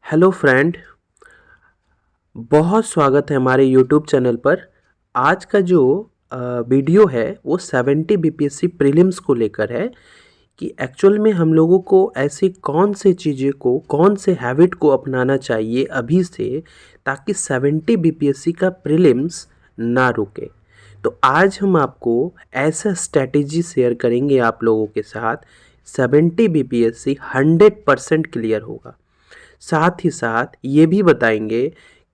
Hello friend, बहुत स्वागत है हमारे यूट्यूब चैनल पर। आज का जो वीडियो है वो 70 बीपीएससी प्रीलिम्स को लेकर है कि एक्चुअल में हम लोगों को ऐसी कौन से चीज़ें को, कौन से हैबिट को अपनाना चाहिए अभी से, ताकि 70 बीपीएससी का प्रीलिम्स ना रुके। तो आज हम आपको ऐसा स्ट्रैटेजी शेयर करेंगे आप लोगों के साथ, 70 बीपीएससी 100% क्लियर होगा। साथ ही साथ ये भी बताएंगे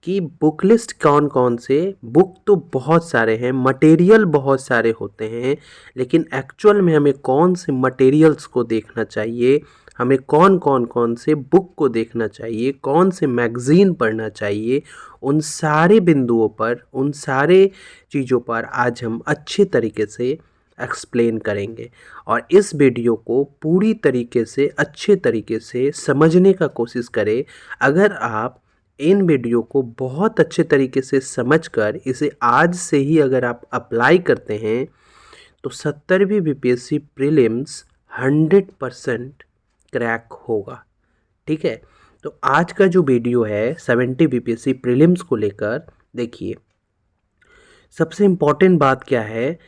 कि बुक लिस्ट कौन कौन से, बुक तो बहुत सारे हैं, मटेरियल बहुत सारे होते हैं, लेकिन एक्चुअल में हमें कौन से मटेरियल्स को देखना चाहिए, हमें कौन कौन कौन से बुक को देखना चाहिए, कौन से मैगज़ीन पढ़ना चाहिए, उन सारे बिंदुओं पर, उन सारे चीज़ों पर आज हम अच्छे तरीके से एक्सप्लेन करेंगे। और इस वीडियो को पूरी तरीके से, अच्छे तरीके से समझने का कोशिश करें। अगर आप इन वीडियो को बहुत अच्छे तरीके से समझकर इसे आज से ही अगर आप अप्लाई करते हैं तो 70वीं बीपीएससी प्रीलिम्स 100% क्रैक होगा। ठीक है, तो आज का जो वीडियो है 70 बीपीएससी प्रीलिम्स को लेकर, देखिए सबसे इम्पॉर्टेंट बात क्या है।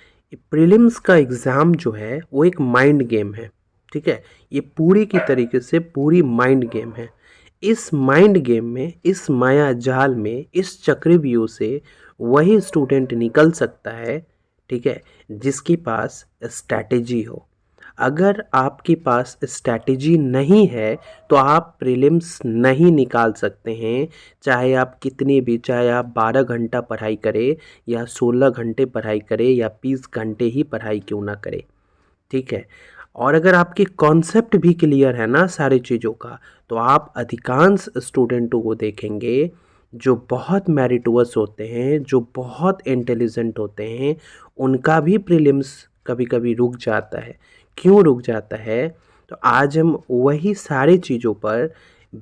प्रीलिम्स का एग्ज़ाम जो है वो एक माइंड गेम है। ठीक है, ये पूरी की तरीके से पूरी माइंड गेम है। इस माइंड गेम में, इस माया जाल में, इस चक्रव्यूह से वही स्टूडेंट निकल सकता है, ठीक है, जिसके पास स्ट्रैटेजी हो। अगर आपके पास स्ट्रैटेजी नहीं है तो आप प्रीलिम्स नहीं निकाल सकते हैं। चाहे आप कितनी भी, चाहे आप 12 घंटा पढ़ाई करें या 16 घंटे पढ़ाई करें या 20 घंटे ही पढ़ाई क्यों ना करें। ठीक है, और अगर आपकी कॉन्सेप्ट भी क्लियर है ना सारी चीज़ों का, तो आप अधिकांश स्टूडेंटों को देखेंगे जो बहुत मेरिटोअस होते हैं, जो बहुत इंटेलिजेंट होते हैं, उनका भी प्रीलिम्स कभी कभी रुक जाता है। क्यों रुक जाता है? तो आज हम वही सारी चीज़ों पर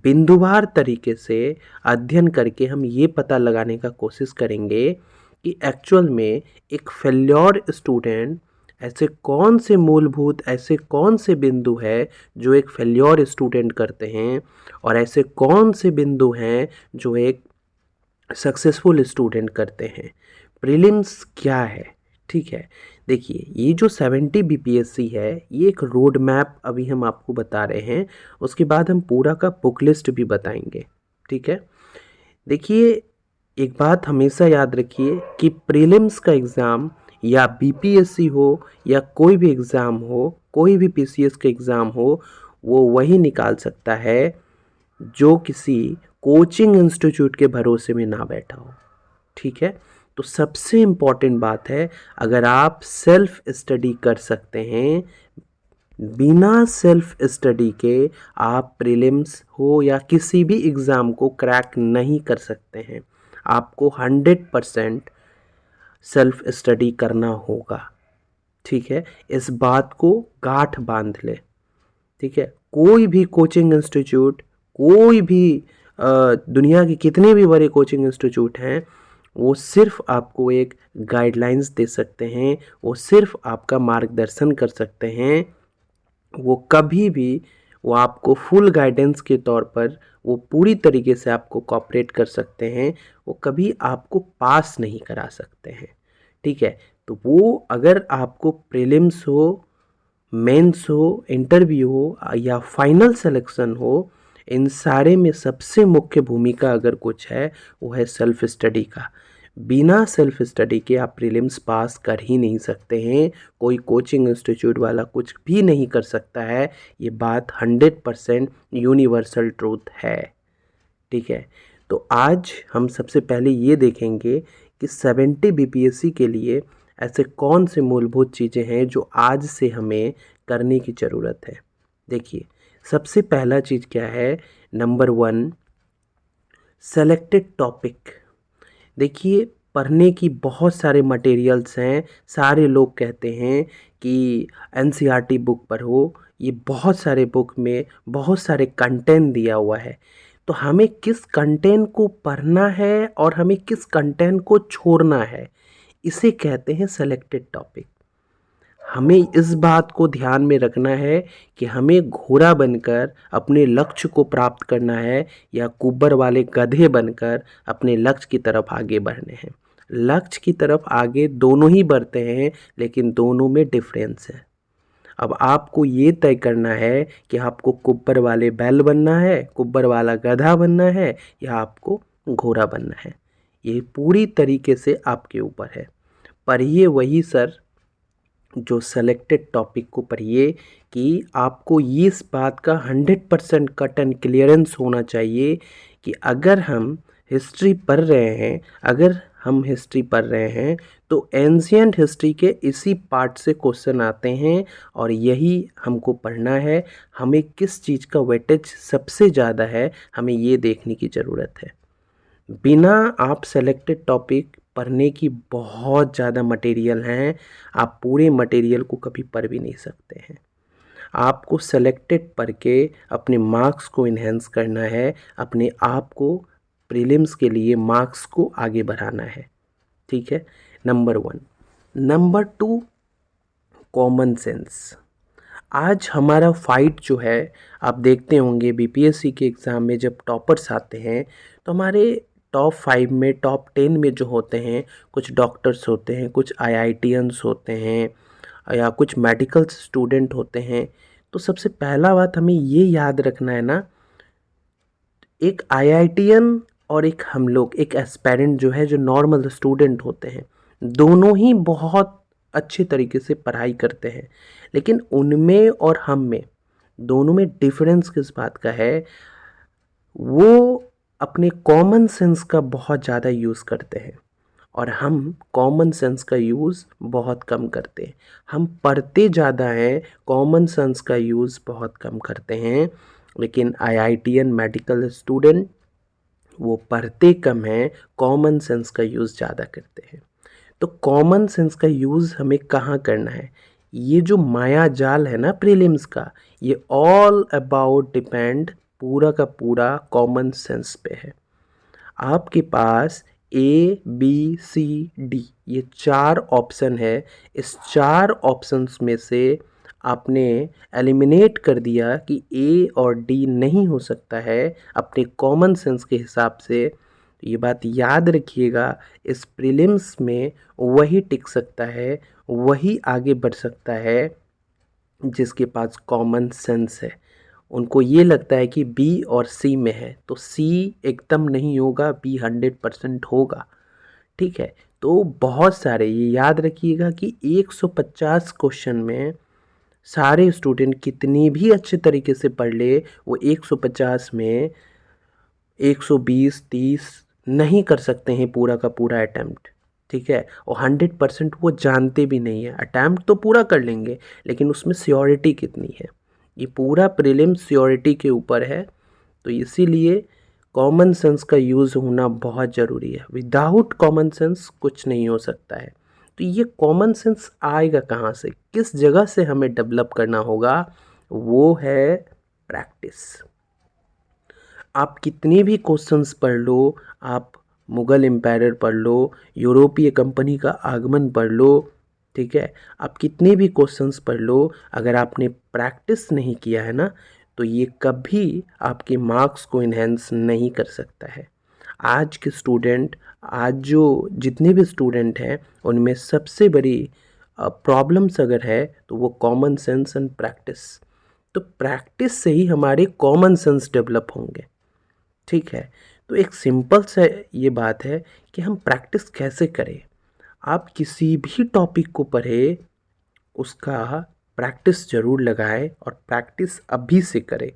बिंदुवार तरीके से अध्ययन करके हम ये पता लगाने का कोशिश करेंगे कि एक्चुअल में एक फेल्योर स्टूडेंट, ऐसे कौन से मूलभूत, ऐसे कौन से बिंदु है जो एक फेल्योर स्टूडेंट करते हैं, और ऐसे कौन से बिंदु हैं जो एक सक्सेसफुल स्टूडेंट करते हैं। प्रीलिम्स क्या है? ठीक है, देखिए ये जो 70 बीपीएससी है ये एक रोड मैप अभी हम आपको बता रहे हैं, उसके बाद हम पूरा का बुक लिस्ट भी बताएंगे। ठीक है, देखिए एक बात हमेशा याद रखिए कि प्रीलिम्स का एग्ज़ाम या बीपीएससी हो या कोई भी एग्ज़ाम हो, कोई भी पीसीएस का एग्ज़ाम हो, वो वही निकाल सकता है जो किसी कोचिंग इंस्टीट्यूट के भरोसे में ना बैठा हो। ठीक है, तो सबसे इम्पॉर्टेंट बात है, अगर आप सेल्फ स्टडी कर सकते हैं, बिना सेल्फ स्टडी के आप प्रीलिम्स हो या किसी भी एग्ज़ाम को क्रैक नहीं कर सकते हैं। आपको 100% सेल्फ स्टडी करना होगा। ठीक है, इस बात को गांठ बांध ले। ठीक है, कोई भी कोचिंग इंस्टीट्यूट, कोई भी दुनिया के कितने भी बड़े कोचिंग इंस्टीट्यूट हैं, वो सिर्फ आपको एक गाइडलाइंस दे सकते हैं, वो सिर्फ आपका मार्गदर्शन कर सकते हैं। वो कभी भी, वो आपको फुल गाइडेंस के तौर पर वो पूरी तरीके से आपको कोऑपरेट कर सकते हैं, वो कभी आपको पास नहीं करा सकते हैं। ठीक है, तो वो अगर आपको प्रीलिम्स हो, मेंस हो, इंटरव्यू हो या फाइनल सिलेक्शन हो, इन सारे में सबसे मुख्य भूमिका अगर कुछ है वो है सेल्फ स्टडी का। बिना सेल्फ स्टडी के आप प्रीलिम्स पास कर ही नहीं सकते हैं। कोई कोचिंग इंस्टीट्यूट वाला कुछ भी नहीं कर सकता है। ये बात 100% यूनिवर्सल ट्रूथ है। ठीक है, तो आज हम सबसे पहले ये देखेंगे कि 70 बीपीएससी के लिए ऐसे कौन से मूलभूत चीज़ें हैं जो आज से हमें करने की ज़रूरत है। देखिए सबसे पहला चीज़ क्या है, नंबर 1, सेलेक्टेड टॉपिक। देखिए पढ़ने की बहुत सारे मटेरियल्स हैं, सारे लोग कहते हैं कि एनसीईआरटी बुक पढ़ो, ये बहुत सारे बुक में बहुत सारे कंटेंट दिया हुआ है। तो हमें किस कंटेंट को पढ़ना है और हमें किस कंटेंट को छोड़ना है, इसे कहते हैं सेलेक्टेड टॉपिक। हमें इस बात को ध्यान में रखना है कि हमें घोड़ा बनकर अपने लक्ष्य को प्राप्त करना है या कुब्बर वाले गधे बनकर अपने लक्ष्य की तरफ आगे बढ़ने हैं। लक्ष्य की तरफ आगे दोनों ही बढ़ते हैं, लेकिन दोनों में डिफरेंस है। अब आपको ये तय करना है कि आपको कुब्बर वाले बैल बनना है, कुब्बर वाला गधा बनना है, या आपको घोड़ा बनना है। ये पूरी तरीके से आपके ऊपर है। पढ़िए वही सर जो सेलेक्टेड टॉपिक को पढ़िए कि आपको ये इस बात का 100% कट एंड क्लियरेंस होना चाहिए कि अगर हम हिस्ट्री पढ़ रहे हैं, तो एंशिएंट हिस्ट्री के इसी पार्ट से क्वेश्चन आते हैं और यही हमको पढ़ना है। हमें किस चीज़ का वेटेज सबसे ज़्यादा है, हमें ये देखने की ज़रूरत है। बिना आप सेलेक्टेड टॉपिक पढ़ने की बहुत ज़्यादा मटेरियल हैं, आप पूरे मटेरियल को कभी पढ़ भी नहीं सकते हैं। आपको सेलेक्टेड पढ़ के अपने मार्क्स को इन्हेंस करना है, अपने आप को प्रीलिम्स के लिए मार्क्स को आगे बढ़ाना है। ठीक है, नंबर 1। Number 2, common sense. आज हमारा फाइट जो है, आप देखते होंगे बीपीएससी के एग्ज़ाम में जब टॉपर्स आते हैं तो हमारे टॉप 5 में, टॉप 10 में जो होते हैं, कुछ डॉक्टर्स होते हैं, कुछ आईआईटीएंस होते हैं या कुछ मेडिकल स्टूडेंट होते हैं। तो सबसे पहला बात हमें ये याद रखना है ना, एक आईआईटीएन और एक हम लोग, एक एस्पायरेंट जो है, जो नॉर्मल स्टूडेंट होते हैं, दोनों ही बहुत अच्छे तरीके से पढ़ाई करते हैं, लेकिन उनमें और हम में, दोनों में डिफरेंस किस बात का है? वो अपने कॉमन सेंस का बहुत ज़्यादा यूज़ करते हैं और हम कॉमन सेंस का यूज़ बहुत कम करते हैं। हम पढ़ते ज़्यादा हैं, कॉमन सेंस का यूज़ बहुत कम करते हैं। लेकिन आईआईटीएन मेडिकल स्टूडेंट वो पढ़ते कम हैं, कॉमन सेंस का यूज़ ज़्यादा करते हैं। तो कॉमन सेंस का यूज़ हमें कहाँ करना है? ये जो माया जाल है ना प्रीलिम्स का, ये ऑल अबाउट डिपेंड पूरा का पूरा कॉमन सेंस पे है। आपके पास ए बी सी डी ये 4 ऑप्शन है। इस 4 ऑप्शंस में से आपने एलिमिनेट कर दिया कि ए और डी नहीं हो सकता है अपने कॉमन सेंस के हिसाब से। तो ये बात याद रखिएगा, इस प्रीलिम्स में वही टिक सकता है, वही आगे बढ़ सकता है जिसके पास कॉमन सेंस है। उनको ये लगता है कि बी और सी में है, तो सी एकदम नहीं होगा, बी 100% होगा। ठीक है, तो बहुत सारे, ये याद रखिएगा कि 150 क्वेश्चन में सारे स्टूडेंट कितनी भी अच्छे तरीके से पढ़ ले, वो 150 में 120-30 नहीं कर सकते हैं पूरा का पूरा अटैम्प्ट। ठीक है, और 100% वो जानते भी नहीं है। अटैम्प्ट तो पूरा कर लेंगे, लेकिन उसमें श्योरिटी कितनी है? ये पूरा प्रीलिम श्योरिटी के ऊपर है। तो इसीलिए कॉमन सेंस का यूज़ होना बहुत ज़रूरी है। विदाउट कॉमन सेंस कुछ नहीं हो सकता है। तो ये कॉमन सेंस आएगा कहाँ से, किस जगह से हमें डेवलप करना होगा? वो है प्रैक्टिस। आप कितने भी क्वेश्चंस पढ़ लो, आप मुग़ल एम्पायर पढ़ लो, यूरोपीय कंपनी का आगमन पढ़ लो, ठीक है, आप कितने भी क्वेश्चंस पढ़ लो, अगर आपने प्रैक्टिस नहीं किया है ना, तो ये कभी आपके मार्क्स को इन्हेंस नहीं कर सकता है। आज के स्टूडेंट, आज जो जितने भी स्टूडेंट हैं, उनमें सबसे बड़ी प्रॉब्लम्स अगर है तो वो कॉमन सेंस एंड प्रैक्टिस। तो प्रैक्टिस से ही हमारे कॉमन सेंस डेवलप होंगे। ठीक है, तो एक सिंपल सा ये बात है कि हम प्रैक्टिस कैसे करें। आप किसी भी टॉपिक को पढ़े, उसका प्रैक्टिस ज़रूर लगाएं और प्रैक्टिस अभी से करें,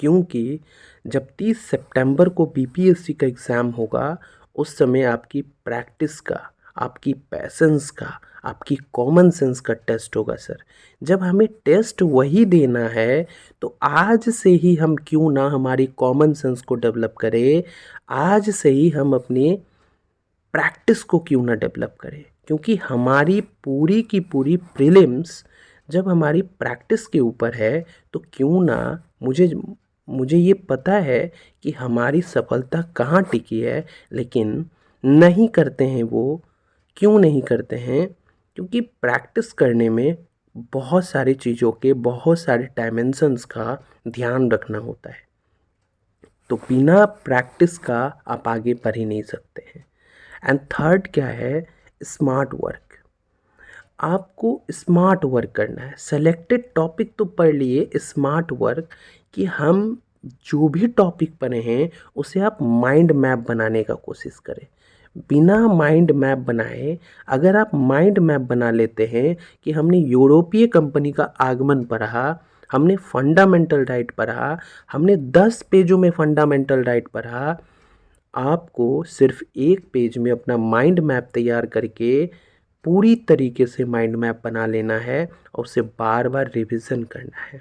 क्योंकि जब 30 सितंबर को बीपीएससी का एग्ज़ाम होगा, उस समय आपकी प्रैक्टिस का, आपकी पैसेंस का, आपकी कॉमन सेंस का टेस्ट होगा सर। जब हमें टेस्ट वही देना है, तो आज से ही हम क्यों ना हमारी कॉमन सेंस को डेवलप करें, आज से ही हम अपनी प्रैक्टिस को क्यों ना डेवलप करें, क्योंकि हमारी पूरी की पूरी प्रीलिम्स जब हमारी प्रैक्टिस के ऊपर है, तो क्यों ना, मुझे ये पता है कि हमारी सफलता कहाँ टिकी है, लेकिन नहीं करते हैं वो। क्यों नहीं करते हैं? क्योंकि प्रैक्टिस करने में बहुत सारी चीज़ों के बहुत सारे डायमेंशंस का ध्यान रखना होता है। तो बिना प्रैक्टिस का आप आगे बढ़ ही नहीं सकते हैं। एंड थर्ड क्या है, स्मार्ट वर्क। आपको स्मार्ट वर्क करना है। सेलेक्टेड टॉपिक तो पढ़ लिए, स्मार्ट वर्क कि हम जो भी टॉपिक पढ़े हैं उसे आप माइंड मैप बनाने का कोशिश करें। बिना माइंड मैप बनाए अगर आप माइंड मैप बना लेते हैं कि हमने यूरोपीय कंपनी का आगमन पढ़ा, हमने फंडामेंटल राइट पढ़ा, हमने 10 पेजों में फंडामेंटल राइट पढ़ा, आपको सिर्फ एक पेज में अपना माइंड मैप तैयार करके पूरी तरीके से माइंड मैप बना लेना है और उसे बार बार रिवीजन करना है।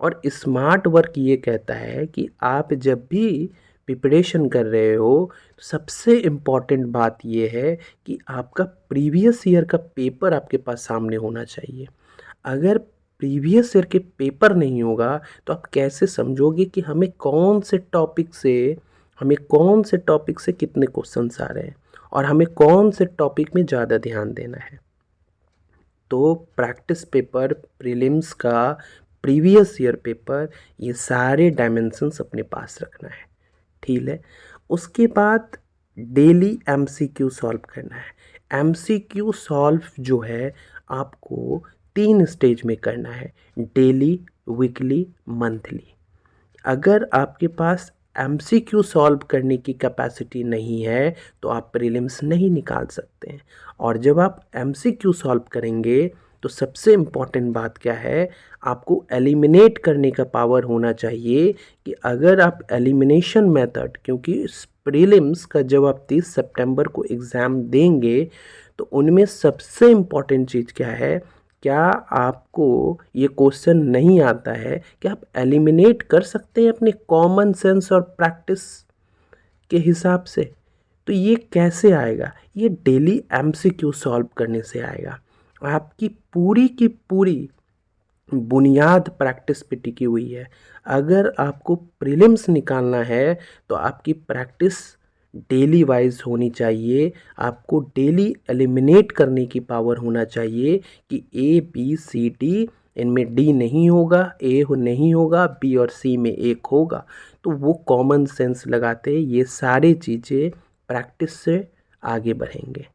और स्मार्ट वर्क ये कहता है कि आप जब भी प्रिपरेशन कर रहे हो तो सबसे इम्पॉर्टेंट बात ये है कि आपका प्रीवियस ईयर का पेपर आपके पास सामने होना चाहिए। अगर प्रीवियस ईयर के पेपर नहीं होगा तो आप कैसे समझोगे कि हमें कौन से टॉपिक से कितने क्वेश्चंस आ रहे हैं और हमें कौन से टॉपिक में ज़्यादा ध्यान देना है। तो प्रैक्टिस पेपर, प्रीलिम्स का प्रीवियस ईयर पेपर, ये सारे डायमेंशंस अपने पास रखना है। ठीक है। उसके बाद डेली एमसीक्यू सॉल्व करना है। एमसीक्यू सॉल्व जो है आपको 3 स्टेज में करना है, डेली, वीकली, मंथली। अगर आपके पास एमसीक्यू सॉल्व करने की कैपेसिटी नहीं है तो आप प्रीलिम्स नहीं निकाल सकते हैं। और जब आप एमसीक्यू सॉल्व करेंगे तो सबसे इम्पॉर्टेंट बात क्या है, आपको एलिमिनेट करने का पावर होना चाहिए कि अगर आप एलिमिनेशन मेथड, क्योंकि प्रीलिम्स का जब आप 30 सितंबर को एग्ज़ाम देंगे तो उनमें सबसे इम्पॉर्टेंट चीज़ क्या है, क्या आपको ये क्वेश्चन नहीं आता है कि आप एलिमिनेट कर सकते हैं अपने कॉमन सेंस और प्रैक्टिस के हिसाब से। तो ये कैसे आएगा, ये डेली एमसीक्यू सॉल्व करने से आएगा। आपकी पूरी की पूरी बुनियाद प्रैक्टिस पे टिकी हुई है। अगर आपको प्रीलिम्स निकालना है तो आपकी प्रैक्टिस डेली वाइज होनी चाहिए। आपको डेली एलिमिनेट करने की पावर होना चाहिए कि ए बी सी डी, इनमें डी नहीं होगा, ए नहीं होगा, बी और सी में एक होगा। तो वो कॉमन सेंस लगाते ये सारी चीज़ें प्रैक्टिस से आगे बढ़ेंगे।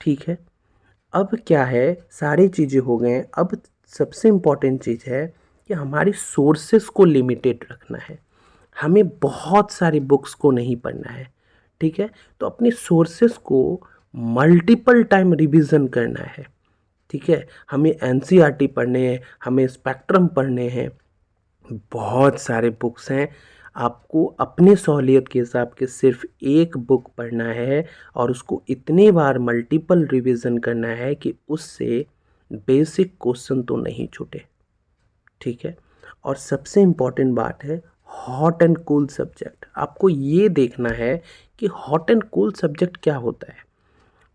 ठीक है। अब क्या है, सारी चीज़ें हो गए। अब सबसे इम्पॉर्टेंट चीज़ है कि हमारी सोर्सेस को लिमिटेड रखना है। हमें बहुत सारी बुक्स को नहीं पढ़ना है। ठीक है। तो अपनी सोर्सेस को मल्टीपल टाइम रिवीजन करना है। ठीक है। हमें एनसीईआरटी पढ़ने हैं, हमें स्पेक्ट्रम पढ़ने हैं, बहुत सारे बुक्स हैं। आपको अपनी सहूलियत के हिसाब के सिर्फ एक बुक पढ़ना है और उसको इतनी बार मल्टीपल रिवीजन करना है कि उससे बेसिक क्वेश्चन तो नहीं छूटे। ठीक है। और सबसे इम्पॉर्टेंट बात है हॉट एंड कूल सब्जेक्ट। आपको ये देखना है कि हॉट एंड कूल सब्जेक्ट क्या होता है,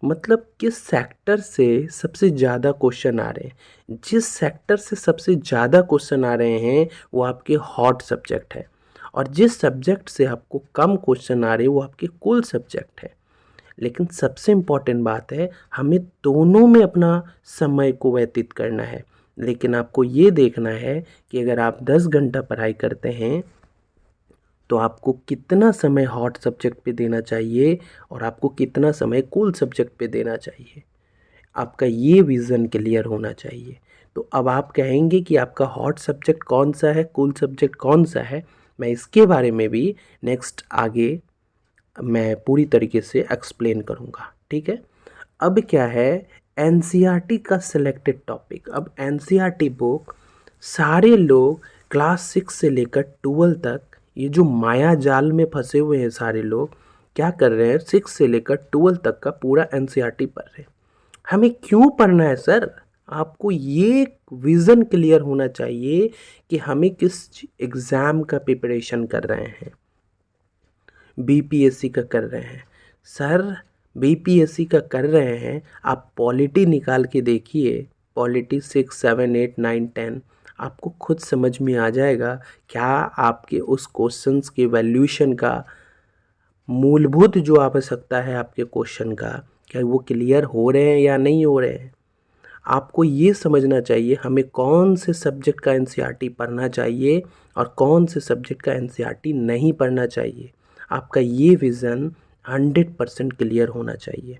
मतलब किस सेक्टर से सबसे ज़्यादा क्वेश्चन आ रहे हैं। जिस सेक्टर से सबसे ज़्यादा क्वेश्चन आ रहे हैं वो आपके हॉट सब्जेक्ट है, और जिस सब्जेक्ट से आपको कम क्वेश्चन आ रहे हैं वो आपके कूल सब्जेक्ट है। लेकिन सबसे इम्पॉर्टेंट बात है हमें दोनों में अपना समय को व्यतीत करना है। लेकिन आपको ये देखना है कि अगर आप 10 घंटा पढ़ाई करते हैं तो आपको कितना समय हॉट सब्जेक्ट पे देना चाहिए और आपको कितना समय कूल सब्जेक्ट पे देना चाहिए। आपका ये विज़न क्लियर होना चाहिए। तो अब आप कहेंगे कि आपका हॉट सब्जेक्ट कौन सा है, कूल सब्जेक्ट कौन सा है। मैं इसके बारे में भी नेक्स्ट आगे मैं पूरी तरीके से एक्सप्लेन करूँगा। ठीक है। अब क्या है, एनसीईआरटी का सिलेक्टेड टॉपिक। अब एनसीईआरटी बुक सारे लोग क्लास 6 से लेकर 12 तक, ये जो माया जाल में फंसे हुए हैं सारे लोग, क्या कर रहे हैं, 6 से लेकर 12 तक का पूरा एनसीईआरटी पढ़ रहे हैं। हमें क्यों पढ़ना है सर, आपको ये विज़न क्लियर होना चाहिए कि हमें किस एग्ज़ाम का प्रिपरेशन कर रहे हैं। बीपीएससी का कर रहे हैं सर, बीपीएससी का कर रहे हैं, आप पॉलिटी निकाल के देखिए, पॉलिटी 6, 7, 8, 9, 10, आपको खुद समझ में आ जाएगा क्या आपके उस क्वेश्चंस के वैल्यूएशन का मूलभूत जो आवश्यकता है आपके क्वेश्चन का, क्या वो क्लियर हो रहे हैं या नहीं हो रहे हैं। आपको ये समझना चाहिए हमें कौन से सब्जेक्ट का एनसीईआरटी पढ़ना चाहिए और कौन से सब्जेक्ट का एनसीईआरटी नहीं पढ़ना चाहिए। आपका ये विज़न 100% क्लियर होना चाहिए।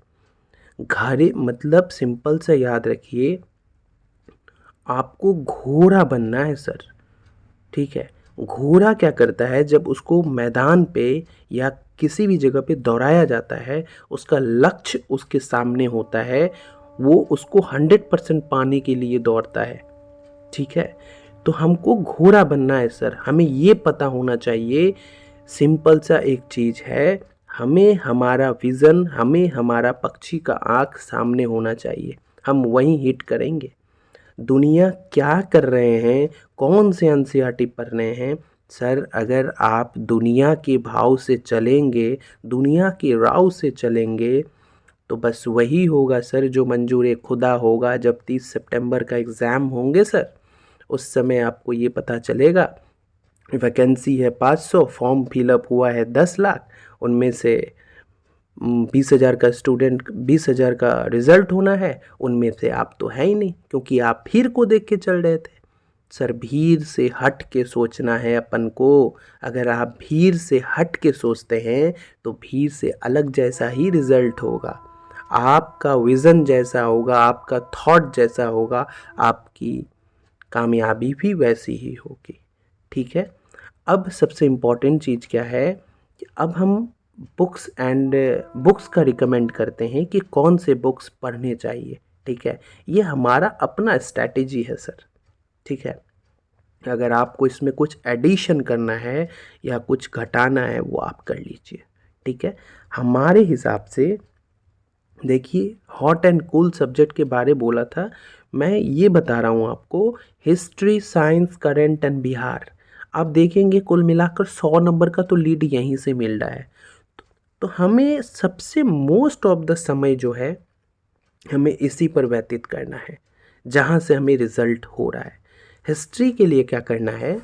घरे मतलब सिंपल से याद रखिए, आपको घोड़ा बनना है सर, ठीक है। घोड़ा क्या करता है, जब उसको मैदान पे या किसी भी जगह पे दौड़ाया जाता है, उसका लक्ष्य उसके सामने होता है, वो उसको 100% पाने के लिए दौड़ता है, ठीक है। तो हमको घोड़ा बनना है सर, हमें ये पता होना चाहिए। सिंपल सा एक चीज़ है, हमें हमारा विज़न, हमें हमारा पक्षी का आँख सामने होना चाहिए, हम वहीं हिट करेंगे। दुनिया क्या कर रहे हैं, कौन से एनसीईआरटी पढ़ रहे हैं सर, अगर आप दुनिया के भाव से चलेंगे, दुनिया के राव से चलेंगे, तो बस वही होगा सर जो मंजूर खुदा होगा। जब 30 सितंबर का एग्ज़ाम होंगे सर, उस समय आपको ये पता चलेगा वैकेंसी है 500, फॉर्म फिलअप हुआ है 10 लाख, उनमें से 20,000 का स्टूडेंट, 20,000 का रिज़ल्ट होना है, उनमें से आप तो है ही नहीं, क्योंकि आप भीड़ को देख के चल रहे थे। सर भीड़ से हट के सोचना है अपन को। अगर आप भीड़ से हट के सोचते हैं तो भीड़ से अलग जैसा ही रिज़ल्ट होगा। आपका विज़न जैसा होगा, आपका थॉट जैसा होगा, आपकी कामयाबी भी वैसी ही होगी, ठीक है। अब सबसे इम्पॉर्टेंट चीज़ क्या है कि अब हम बुक्स का रिकमेंड करते हैं कि कौन से बुक्स पढ़ने चाहिए, ठीक है। ये हमारा अपना स्ट्रैटेजी है सर, ठीक है। अगर आपको इसमें कुछ एडिशन करना है या कुछ घटाना है वो आप कर लीजिए, ठीक है। हमारे हिसाब से देखिए, हॉट एंड कूल सब्जेक्ट के बारे बोला था, मैं ये बता रहा हूँ आपको, history, science, current and Bihar. आप देखेंगे कुल मिलाकर 100 नंबर का तो लीड यहीं से मिल रहा है। तो हमें सबसे मोस्ट ऑफ द समय जो है हमें इसी पर व्यतीत करना है, जहाँ से हमें रिज़ल्ट हो रहा है। हिस्ट्री के लिए क्या करना है,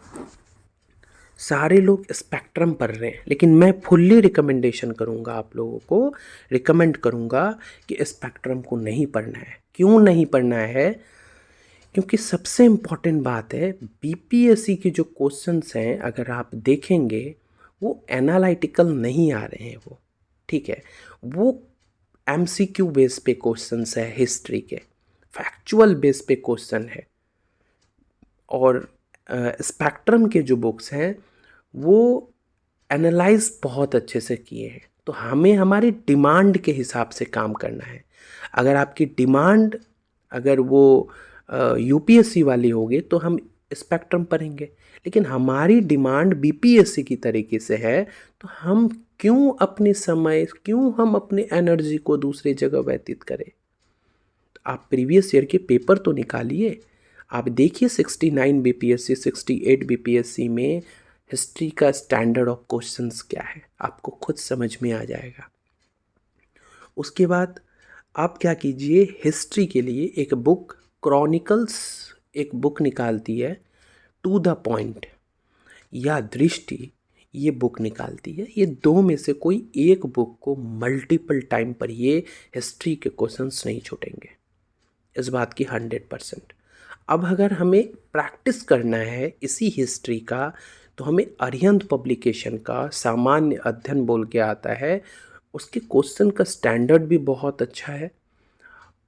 सारे लोग स्पेक्ट्रम पढ़ रहे हैं, लेकिन मैं फुल्ली रिकमेंडेशन करूँगा, आप लोगों को रिकमेंड करूँगा कि स्पेक्ट्रम को नहीं पढ़ना है। क्यों नहीं पढ़ना है? क्योंकि सबसे इम्पॉर्टेंट बात है, बीपीएससी के जो क्वेश्चंस हैं अगर आप देखेंगे वो एनालिटिकल नहीं आ रहे हैं वो, ठीक है। वो एमसीक्यू बेस पे क्वेश्चंस है, हिस्ट्री के फैक्चुअल बेस पे क्वेश्चन है। और स्पेक्ट्रम के जो बुक्स हैं वो एनालाइज बहुत अच्छे से किए हैं। तो हमें हमारी डिमांड के हिसाब से काम करना है। अगर आपकी डिमांड अगर वो यूपीएससी वाली होगी तो हम स्पेक्ट्रम पढ़ेंगे, लेकिन हमारी डिमांड बीपीएससी की तरीके से है, तो हम क्यों अपने समय, क्यों हम अपनी एनर्जी को दूसरी जगह व्यतीत करें। आप प्रीवियस ईयर के पेपर तो निकालिए, आप देखिए 69 बीपीएससी, 68 बीपीएससी में हिस्ट्री का स्टैंडर्ड ऑफ क्वेश्चंस क्या है, आपको खुद समझ में आ जाएगा। उसके बाद आप क्या कीजिए, हिस्ट्री के लिए एक बुक क्रॉनिकल्स, एक बुक निकालती है, टू द पॉइंट या दृष्टि, ये बुक निकालती है। ये दो में से कोई एक बुक को मल्टीपल टाइम पढ़िए, हिस्ट्री के क्वेश्चंस नहीं छूटेंगे, इस बात की 100%। अब अगर हमें प्रैक्टिस करना है इसी हिस्ट्री का, तो हमें अरिहंत पब्लिकेशन का सामान्य अध्ययन बोल के आता है, उसके क्वेश्चन का स्टैंडर्ड भी बहुत अच्छा है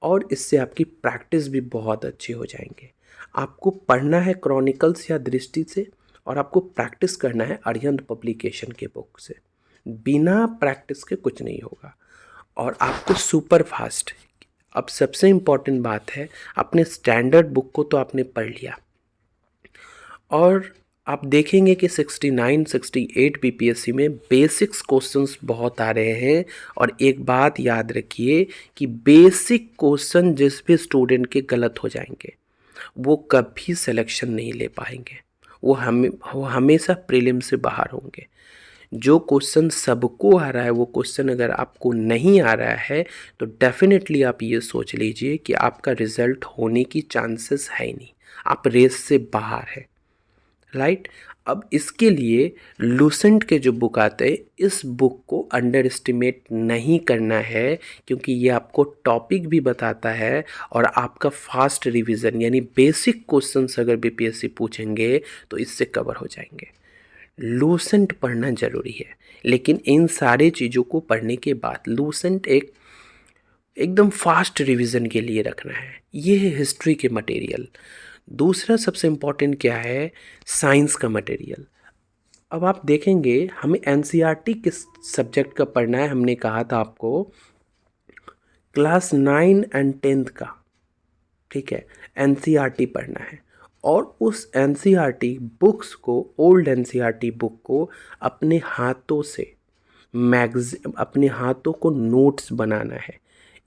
और इससे आपकी प्रैक्टिस भी बहुत अच्छी हो जाएंगे। आपको पढ़ना है क्रॉनिकल्स या दृष्टि से और आपको प्रैक्टिस करना है अरिहंत पब्लिकेशन के बुक से। बिना प्रैक्टिस के कुछ नहीं होगा और आपको सुपर फास्ट। अब सबसे इम्पॉर्टेंट बात है, अपने स्टैंडर्ड बुक को तो आपने पढ़ लिया और आप देखेंगे कि 69, 68 बीपीएससी में बेसिक्स क्वेश्चंस बहुत आ रहे हैं। और एक बात याद रखिए कि बेसिक क्वेश्चन जिस भी स्टूडेंट के गलत हो जाएंगे वो कभी सिलेक्शन नहीं ले पाएंगे, वो हमेशा प्रीलिम से बाहर होंगे। जो क्वेश्चन सबको आ रहा है वो क्वेश्चन अगर आपको नहीं आ रहा है तो डेफिनेटली आप ये सोच लीजिए कि आपका रिज़ल्ट होने की चांसेस है ही नहीं, आप रेस से बाहर है, राइट। अब इसके लिए लूसेंट के जो बुक आते हैं, इस बुक को अंडर एस्टिमेट नहीं करना है, क्योंकि ये आपको टॉपिक भी बताता है और आपका फास्ट रिवीजन यानी बेसिक क्वेश्चंस अगर बीपीएससी पूछेंगे तो इससे कवर हो जाएंगे। लूसेंट पढ़ना ज़रूरी है, लेकिन इन सारे चीज़ों को पढ़ने के बाद लूसेंट एकदम फास्ट रिवीजन के लिए रखना है। ये है हिस्ट्री के मटेरियल। दूसरा सबसे इम्पॉर्टेंट क्या है, साइंस का मटेरियल। अब आप देखेंगे हमें एनसीईआरटी किस सब्जेक्ट का पढ़ना है, हमने कहा था आपको क्लास 9 एंड 10th का, ठीक है, एनसीईआरटी पढ़ना है। और उस एनसीईआरटी बुक्स को, ओल्ड एनसीईआरटी बुक को अपने हाथों से अपने हाथों को नोट्स बनाना है,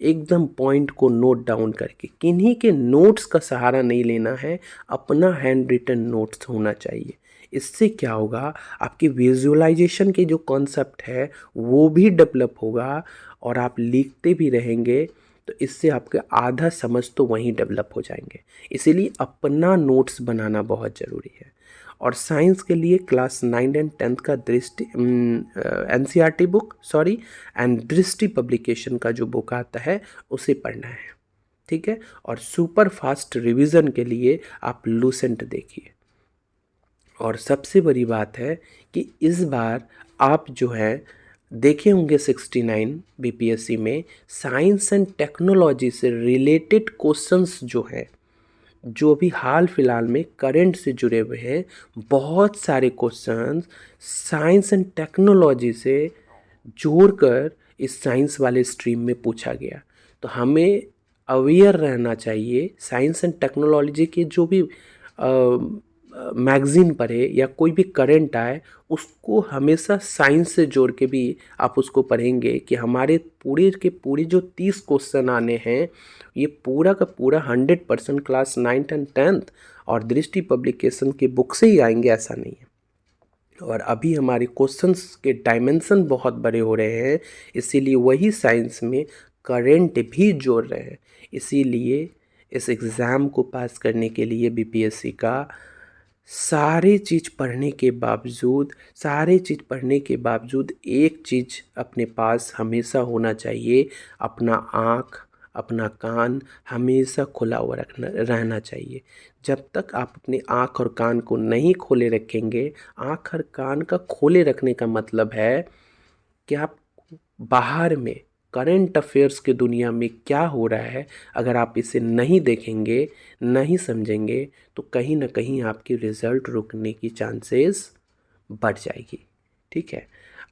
एकदम पॉइंट को नोट डाउन करके। किन्हीं के नोट्स का सहारा नहीं लेना है, अपना हैंड रिटन नोट्स होना चाहिए। इससे क्या होगा, आपकी विजुअलाइजेशन के जो कॉन्सेप्ट है वो भी डेवलप होगा और आप लिखते भी रहेंगे, तो इससे आपका आधा समझ तो वहीं डेवलप हो जाएंगे। इसीलिए अपना नोट्स बनाना बहुत ज़रूरी है। और साइंस के लिए क्लास 9 एंड 10th का दृष्टि एनसीईआरटी बुक एंड दृष्टि पब्लिकेशन का जो बुक आता है उसे पढ़ना है, ठीक है। और सुपर फास्ट रिवीजन के लिए आप लूसेंट देखिए। और सबसे बड़ी बात है कि इस बार आप जो है देखे होंगे 69 बीपीएससी में साइंस एंड टेक्नोलॉजी से रिलेटेड क्वेश्चंस जो हैं, जो भी हाल फिलहाल में करंट से जुड़े हुए हैं, बहुत सारे क्वेश्चंस साइंस एंड टेक्नोलॉजी से जोड़कर इस साइंस वाले स्ट्रीम में पूछा गया। तो हमें अवेयर रहना चाहिए, साइंस एंड टेक्नोलॉजी के जो भी मैगज़ीन पढ़े या कोई भी करंट आए, उसको हमेशा साइंस से जोड़ के भी आप उसको पढ़ेंगे कि हमारे पूरे के पूरे जो 30 क्वेश्चन आने हैं, ये पूरा का पूरा 100% क्लास 9th एंड 10th और दृष्टि पब्लिकेशन के बुक से ही आएंगे, ऐसा नहीं है। और अभी हमारे क्वेश्चंस के डायमेंशन बहुत बड़े हो रहे हैं, इसीलिए वही साइंस में करंट भी जोड़ रहे हैं। इसीलिए इस एग्ज़ाम को पास करने के लिए बीपीएससी का सारे चीज़ पढ़ने के बावजूद एक चीज़ अपने पास हमेशा होना चाहिए, अपना आँख अपना कान हमेशा खुला हुआ रहना चाहिए। जब तक आप अपनी आँख और कान को नहीं खोले रखेंगे, आँख और कान का खोले रखने का मतलब है कि आप बाहर में करंट अफेयर्स की दुनिया में क्या हो रहा है, अगर आप इसे नहीं देखेंगे, नहीं समझेंगे, तो कहीं ना कहीं आपकी रिज़ल्ट रुकने की चांसेस बढ़ जाएगी, ठीक है।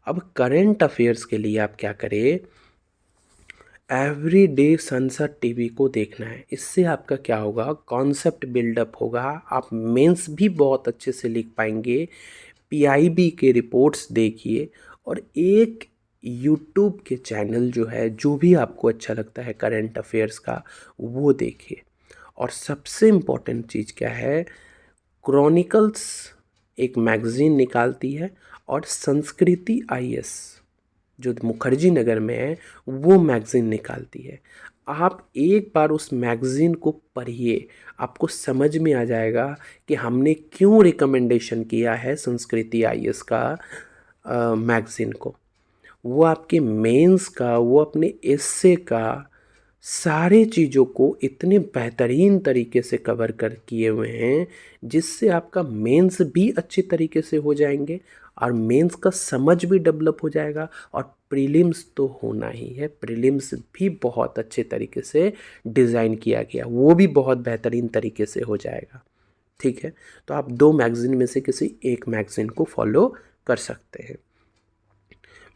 अब करंट अफेयर्स के लिए आप क्या करें, एवरी डे सनसद टीवी को देखना है। इससे आपका क्या होगा, कॉन्सेप्ट बिल्डअप होगा, आप मेंस भी बहुत अच्छे से लिख पाएंगे। पीआईबी के रिपोर्ट्स देखिए और एक यूट्यूब के चैनल जो है, जो भी आपको अच्छा लगता है करंट अफेयर्स का, वो देखिए। और सबसे इम्पोर्टेंट चीज़ क्या है, क्रॉनिकल्स एक मैगज़ीन निकालती है और संस्कृति आईएएस जो मुखर्जी नगर में है वो मैगज़ीन निकालती है। आप एक बार उस मैगज़ीन को पढ़िए, आपको समझ में आ जाएगा कि हमने क्यों रिकमेंडेशन किया है संस्कृति आईएएस का मैगज़ीन को। वो आपके मेंस का, वो अपने एस्से का, सारे चीज़ों को इतने बेहतरीन तरीके से कवर कर किए हुए हैं, जिससे आपका मेंस भी अच्छे तरीके से हो जाएंगे और मेंस का समझ भी डेवलप हो जाएगा। और प्रीलिम्स तो होना ही है, प्रीलिम्स भी बहुत अच्छे तरीके से डिज़ाइन किया गया, वो भी बहुत बेहतरीन तरीके से हो जाएगा, ठीक है। तो आप 2 मैगज़ीन में से किसी एक मैगज़ीन को फॉलो कर सकते हैं।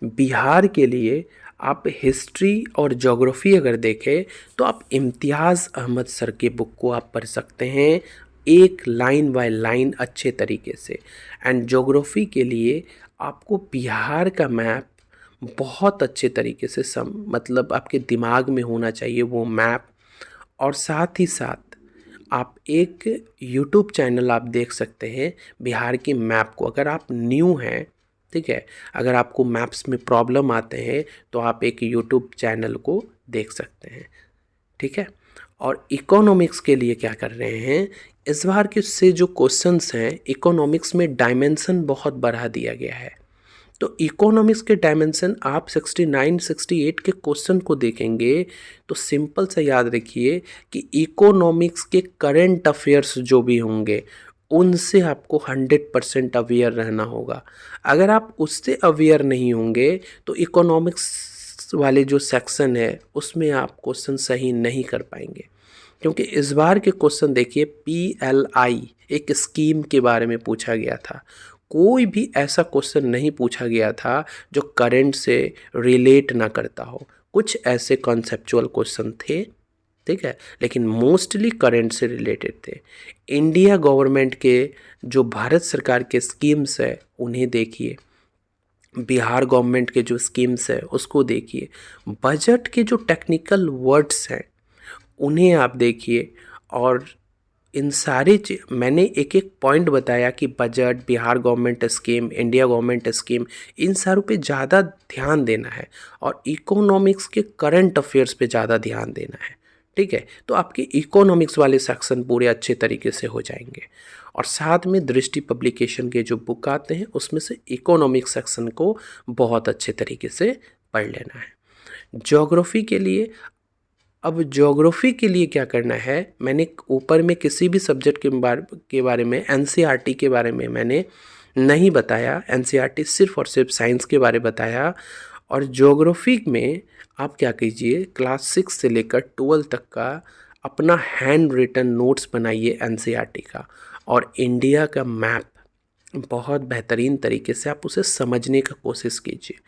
बिहार के लिए आप हिस्ट्री और ज्योग्राफी अगर देखें तो आप इम्तियाज़ अहमद सर के बुक को आप पढ़ सकते हैं, एक लाइन बाय लाइन अच्छे तरीके से। एंड ज्योग्राफी के लिए आपको बिहार का मैप बहुत अच्छे तरीके से मतलब आपके दिमाग में होना चाहिए वो मैप। और साथ ही साथ आप एक यूट्यूब चैनल आप देख सकते हैं बिहार के मैप को, अगर आप न्यू हैं, ठीक है, अगर आपको मैप्स में प्रॉब्लम आते हैं तो आप एक यूट्यूब चैनल को देख सकते हैं, ठीक है। और इकोनॉमिक्स के लिए क्या कर रहे हैं, इस बार के से जो क्वेश्चंस हैं इकोनॉमिक्स में डायमेंशन बहुत बढ़ा दिया गया है। तो इकोनॉमिक्स के डायमेंशन आप 69 68 के क्वेश्चन को देखेंगे तो सिंपल से याद रखिए कि इकोनॉमिक्स के करंट अफेयर्स जो भी होंगे उनसे आपको 100% अवेयर रहना होगा। अगर आप उससे अवेयर नहीं होंगे तो इकोनॉमिक्स वाले जो सेक्शन है उसमें आप क्वेश्चन सही नहीं कर पाएंगे। क्योंकि इस बार के क्वेश्चन देखिए, PLI एक स्कीम के बारे में पूछा गया था। कोई भी ऐसा क्वेश्चन नहीं पूछा गया था जो करंट से रिलेट ना करता हो। कुछ ऐसे कॉन्सेप्चुअल क्वेश्चन थे, ठीक है, लेकिन मोस्टली करंट से रिलेटेड थे। इंडिया गवर्नमेंट के जो भारत सरकार के स्कीम्स है उन्हें देखिए, बिहार गवर्नमेंट के जो स्कीम्स है उसको देखिए, बजट के जो टेक्निकल वर्ड्स हैं उन्हें आप देखिए। और इन सारे मैंने एक एक पॉइंट बताया कि budget, Bihar government scheme, India government scheme, इन सारों पे ज़्यादा ध्यान देना है और इकोनॉमिक्स के करंट अफेयर्स पे ज़्यादा ध्यान देना है, ठीक है। तो आपके इकोनॉमिक्स वाले सेक्शन पूरे अच्छे तरीके से हो जाएंगे। और साथ में दृष्टि पब्लिकेशन के जो बुक आते हैं उसमें से इकोनॉमिक्स सेक्शन को बहुत अच्छे तरीके से पढ़ लेना है। ज्योग्राफी के लिए, अब ज्योग्राफी के लिए क्या करना है, मैंने ऊपर में किसी भी सब्जेक्ट के बारे में NCERT के बारे में मैंने नहीं बताया। NCERT सिर्फ और सिर्फ साइंस के बारे बताया। और ज्योग्राफी में आप क्या कीजिए, क्लास 6 से लेकर 12 तक का अपना हैंड रिटन नोट्स बनाइए NCERT का, और इंडिया का मैप बहुत बेहतरीन तरीके से आप उसे समझने का कोशिश कीजिए।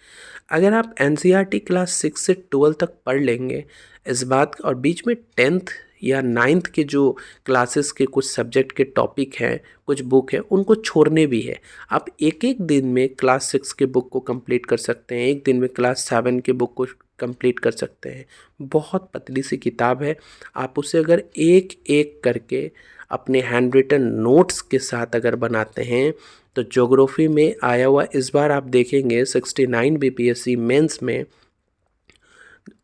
अगर आप NCERT क्लास 6 से 12 तक पढ़ लेंगे इस बात, और बीच में 10th या 9th के जो क्लासेस के कुछ सब्जेक्ट के टॉपिक हैं, कुछ बुक हैं, उनको छोड़ने भी है। आप एक एक दिन में क्लास 6 के बुक को कंप्लीट कर सकते हैं, एक दिन में क्लास 7 के बुक को कंप्लीट कर सकते हैं। बहुत पतली सी किताब है, आप उसे अगर एक एक करके अपने हैंड रिटन नोट्स के साथ अगर बनाते हैं तो ज्योग्राफी में आया हुआ इस बार आप देखेंगे 69 BPSC मेंस में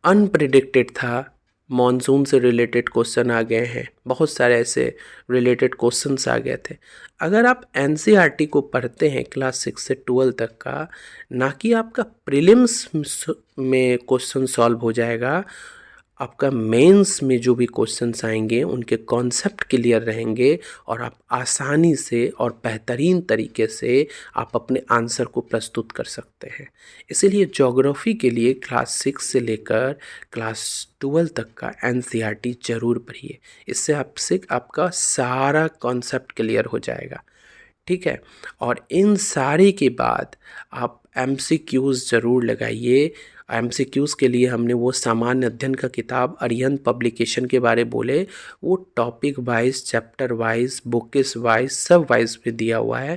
अनप्रिडिक्टेड था, मॉनसून से रिलेटेड क्वेश्चन आ गए हैं, बहुत सारे ऐसे रिलेटेड क्वेश्चंस आ गए थे। अगर आप NCERT को पढ़ते हैं क्लास 6 से 12 तक का, ना कि आपका प्रीलिम्स में क्वेश्चन सॉल्व हो जाएगा, आपका मेंस में जो भी क्वेश्चंस आएंगे उनके कॉन्सेप्ट क्लियर रहेंगे और आप आसानी से और बेहतरीन तरीके से आप अपने आंसर को प्रस्तुत कर सकते हैं। इसीलिए ज्योग्राफी के लिए क्लास 6 से लेकर क्लास 12 तक का NCERT ज़रूर पढ़िए। इससे आपका सारा कॉन्सेप्ट क्लियर हो जाएगा, ठीक है। और इन सारे के बाद आप MCQs ज़रूर लगाइए। MCQs के लिए हमने वो सामान्य अध्ययन का किताब अरिहंत पब्लिकेशन के बारे बोले, वो topic wise, chapter wise, bouquets wise, सब वाइज पे दिया हुआ है।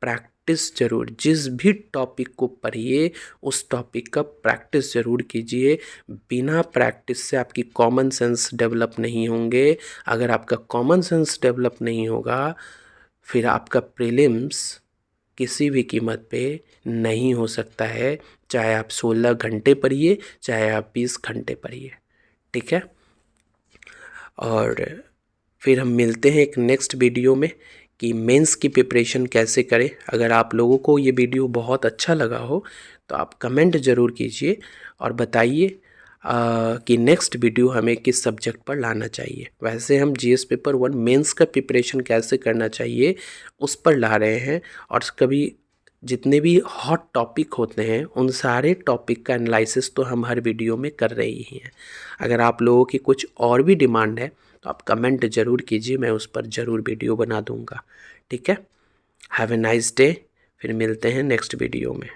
प्रैक्टिस ज़रूर, जिस भी टॉपिक को पढ़िए उस टॉपिक का प्रैक्टिस ज़रूर कीजिए। बिना प्रैक्टिस से आपकी कॉमन सेंस डेवलप नहीं होंगे। अगर आपका कॉमन सेंस डेवलप नहीं होगा फिर आपका प्रीलिम्स किसी भी कीमत पे नहीं हो सकता है, चाहे आप 16 घंटे पढ़िए, चाहे आप 20 घंटे पढ़िए, ठीक है। और फिर हम मिलते हैं एक नेक्स्ट वीडियो में कि मेंस की प्रिपरेशन कैसे करें। अगर आप लोगों को ये वीडियो बहुत अच्छा लगा हो तो आप कमेंट ज़रूर कीजिए और बताइए कि नेक्स्ट वीडियो हमें किस सब्जेक्ट पर लाना चाहिए। वैसे हम GS पेपर 1 मेंस का प्रिपरेशन कैसे करना चाहिए उस पर ला रहे हैं, और कभी जितने भी हॉट टॉपिक होते हैं उन सारे टॉपिक का एनालिसिस तो हम हर वीडियो में कर रहे ही हैं। अगर आप लोगों की कुछ और भी डिमांड है तो आप कमेंट ज़रूर कीजिए, मैं उस पर ज़रूर वीडियो बना दूँगा, ठीक है। हैव ए नाइस डे, फिर मिलते हैं नेक्स्ट वीडियो में।